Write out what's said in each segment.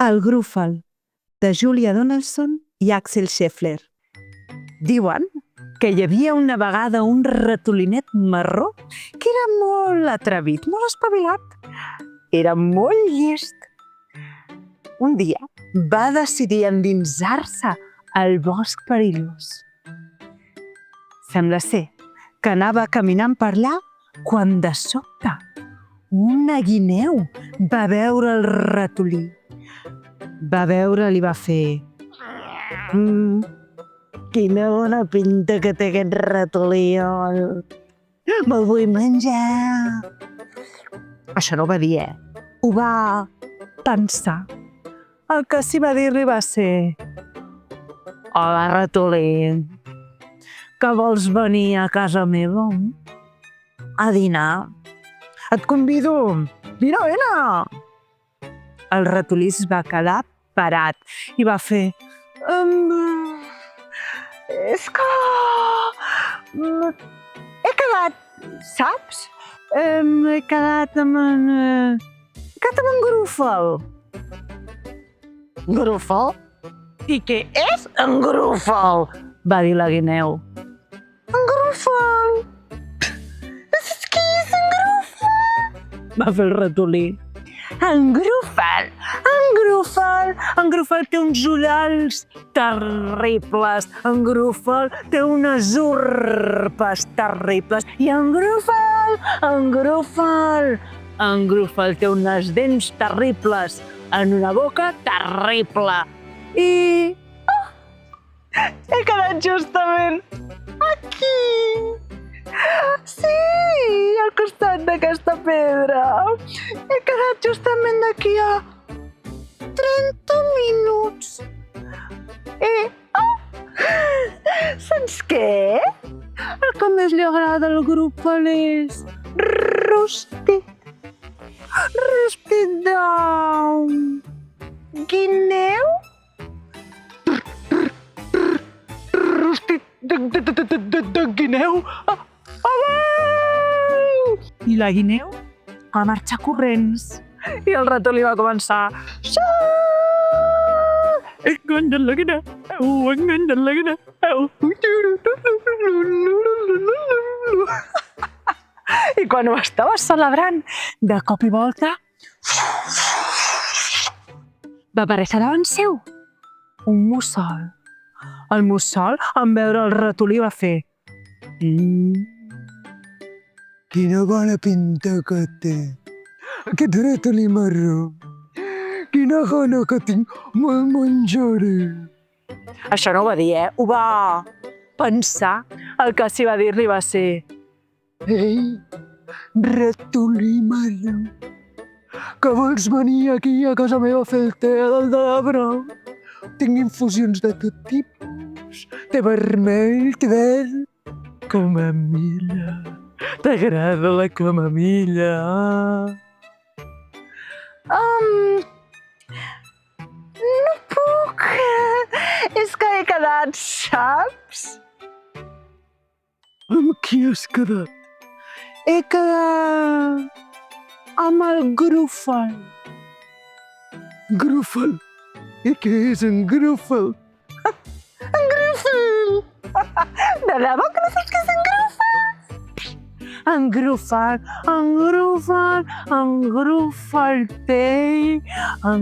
El Grúfol, de Julia Donaldson i Axel Scheffler. Diuen que hi havia una vegada un ratolinet marró que era molt atrevit, molt espavilat. Era molt llest. Un dia va decidir endinsar-se al bosc perillós. Sembla ser que anava caminant per allà quan de sobte una guineu va veure el ratolí. Va veure'l i va fer... Quina bona pinta que té aquest ratoliol. Me'l vull menjar. Això no ho va dir, Ho va pensar. El que sí va dir-li va ser... Hola, ratolí. Que vols venir a casa meva? A dinar? Et convido. Vine. El ratolí es va quedar parat i va fer... És que... He quedat, saps? He quedat amb en Grúfol. Grúfol? I què és en Grúfol? Va dir la guineu. En Grúfol! Què és en Grúfol? Va fer el ratolí. En Grúfol té uns ullals terribles. En Grúfol té unes urpes terribles. I en Grúfol té unes dents terribles en una boca terrible. I... he quedat justament aquí. Sí, al costat d'aquesta pedra. He quedat justament d'aquí a 30 minuts. Saps què? El que més li agrada al Grúfol és rostit. Rostit de... guineu? Rostit de guineu? I la guineu va marxar corrents. I el ratolí va començar... Enganyen la guineu, enganyen la guineu. I quan ho estava celebrant, de cop i volta, va aparèixer davant seu un mussol. El mussol, en veure el ratolí, va fer... Quina bona pinta que té aquest ratolí marró. Quina gana que tinc, me'l menjaré. Això no ho va dir, Ho va pensar. El que sí va dir-li va ser... Ei, ratolí marró, que vols venir aquí a casa meva a fer el te del arbre? Tinc infusions de tot tipus. Té vermell, té verd, camamilla. T'agrada la camamilla? No puc. És que he quedat, saps? Amb qui has quedat? He quedat amb el Grúfol. Grúfol? I què és en Grúfol? En Grúfol! De debò que no saps què és en Grúfol? En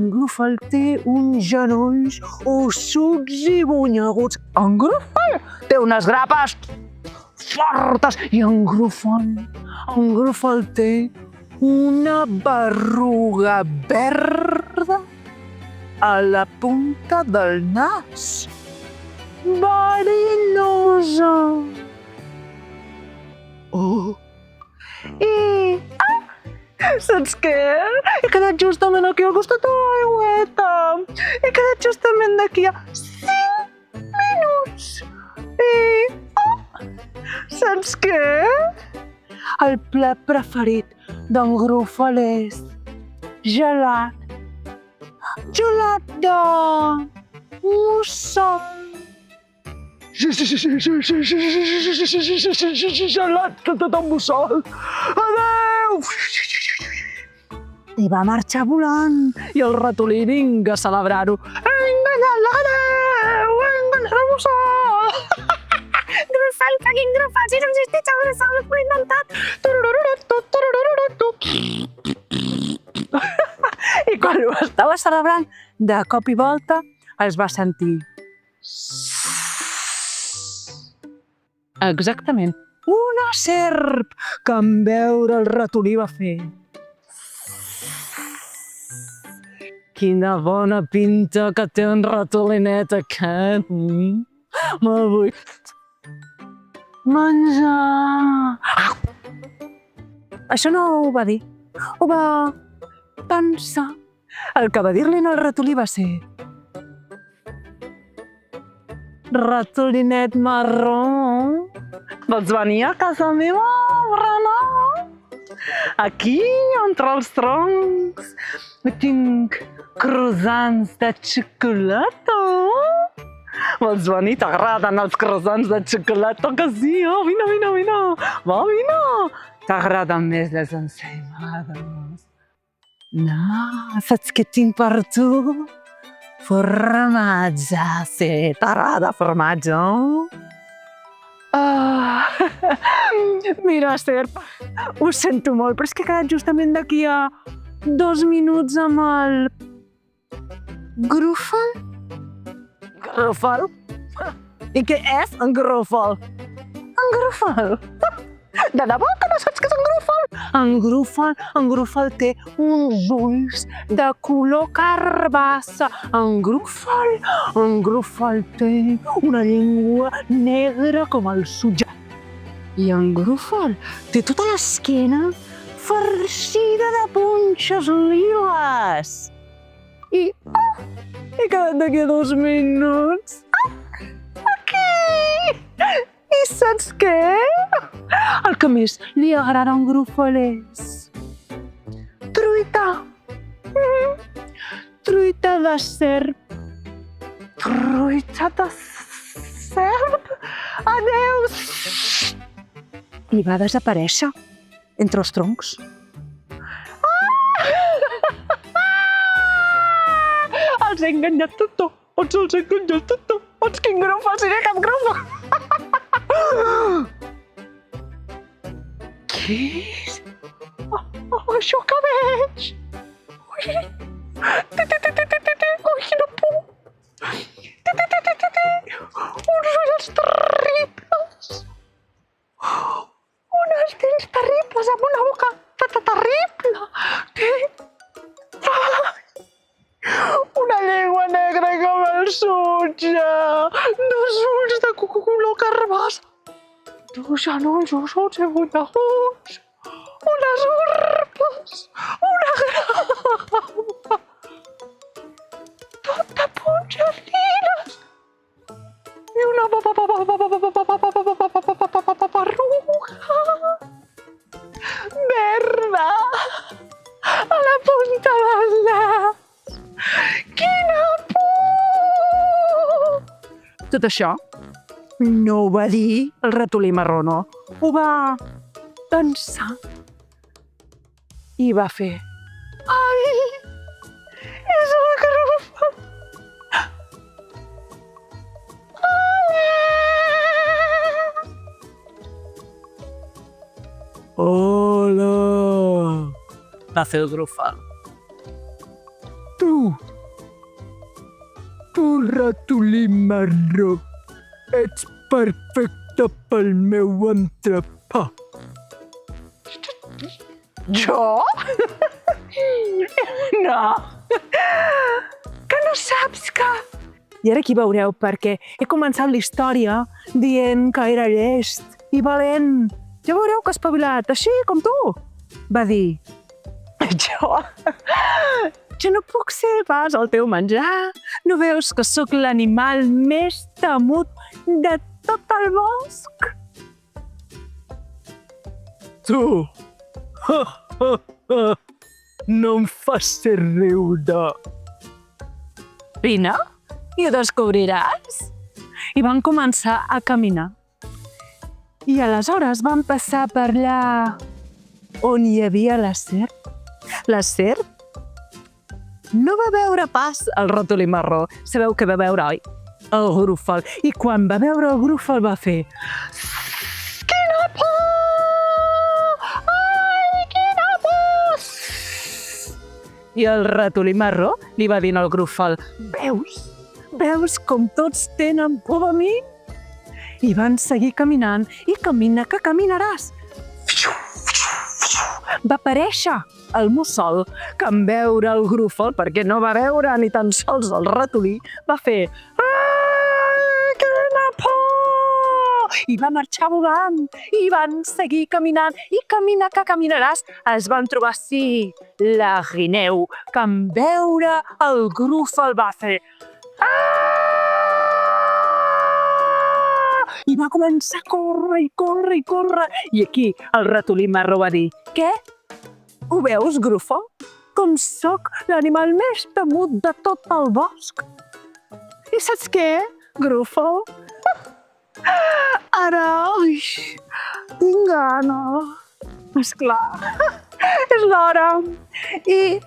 Grúfol té uns genolls ossuts i bunyeguts. En Grúfol té unes grapes fortes i en Grúfol té una berruga verda a la punta del nas. Verinosa. I... saps què? He quedat justament aquí al costat de l'aigüeta. He quedat justament d'aquí a 5 minuts. I... saps què? El plat preferit d'en Grúfol és gelat. Gelat de mussol. Gelat de mussol. Adéu! I va marxar volant. I el ratolí vinga a celebrar-ho. He enganyat la Déu! He enganyat el mussol! Grufal, fucking grufal, si no existeix el mussol, l'ho he inventat! I quan ho estava celebrant, de cop i volta, es va sentir... Exactament, una serp que en veure el ratolí va fer. Quina bona pinta que té un ratolinet aquest. Me'l vull menjar. Això no ho va dir, ho va pensar. El que va dir-li al ratolí va ser... Ratolinet marró, vols venir a casa meva a berenar? Aquí, entre els troncs, tinc croissants de xocolata. Vols venir? T'agraden els croissants de xocolata? Que sí? Oh, vine, vine, vine. Va, vine. T'agraden més les ensaïmades? No, saps què tinc per tu? Formatge, sí, t'agrada formatge? Mira, serp, ho sento molt, però és que he quedat justament d'aquí a 2 minuts amb el... Grufal? Grufal? I què és en Grufal? En Grufal? De debò que no saps què és en Grufal? En Grufal té uns ulls de color carbassa. En Grufal té una llengua negra com el sutge. I en Grufal té tota l'esquena farcida de punxes liles. I he quedat d'aquí a 2 minuts. Aquí! I saps què? El que més li agrada a en Grufal és... truita. Truita de serp. Truita de serp? Adéu! I va desaparèixer entre els troncs. Els he enganyat tot. Els he enganyat tot. Els quin Grufal, si no hi ha cap Grufal. Què és? Això que veig! Ui, quina por! Uns ulls terribles! Unes dents terribles amb una boca terrible! Una llengua negra com el sutge! 2 ulls de color carbassa! 2 genolls agudeguts, unes urpes, una grava, tot de punxes liles i una perruga verda a la punta del nas. Quina por! Tot això no ho va dir el ratolí marró, no. Ho va pensar. I va fer... Ai! És el Grufal! Hola! Va fer el Grufal. Tu, ratolí marró, ets perfecte pel meu entrepà. Jo? No! Que no saps que... I ara aquí veureu perquè he començat la història dient que era llest i valent. Ja veureu que espavilat, així com tu. Va dir... Jo no puc ser pas el teu menjar. No veus que sóc l'animal més temut de tot el bosc? Tu! No em fas ser riure. Vine i ho descobriràs. I van començar a caminar. I aleshores van passar per allà on hi havia la serp. La serp no va veure pas el ratolí marró. Sabeu què va veure, oi? El grúfol. I quan va veure el grúfol va fer... Quina por! Ai, quina por! I el ratolí marró li va dir al grúfol: Veus? Veus com tots tenen por de mi? I van seguir caminant, i camina que caminaràs. Va aparèixer el mussol, que en veure el grúfol, perquè no va veure ni tan sols el ratolí, va fer quina por! I va marxar volant, i van seguir caminant, i camina que caminaràs. Es van trobar, sí, la guineu, que en veure el grúfol va fer i va començar a córrer i córrer i córrer. I aquí el ratolí marró va dir: Què? Ho veus, grúfol? Com sóc l'animal més temut de tot el bosc. I saps què, grúfol? Ara, tinc gana. Esclar, és l'hora. I,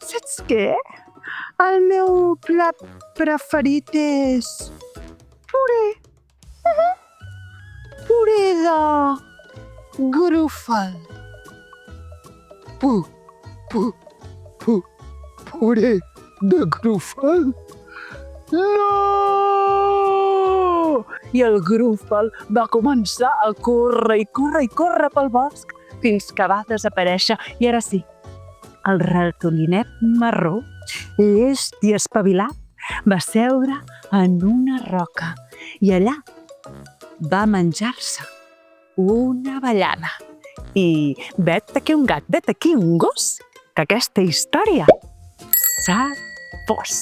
saps què? El meu plat preferit és puré. Puré de grúfol. Puré de grúfol? No! I el grúfol va començar a córrer i córrer i córrer pel bosc fins que va desaparèixer. I ara sí, el ratolinet marró, llest i espavilat, va seure en una roca i allà va menjar-se una avellana. I vet aquí un gat, vet aquí un gos, que aquesta història s'ha fos.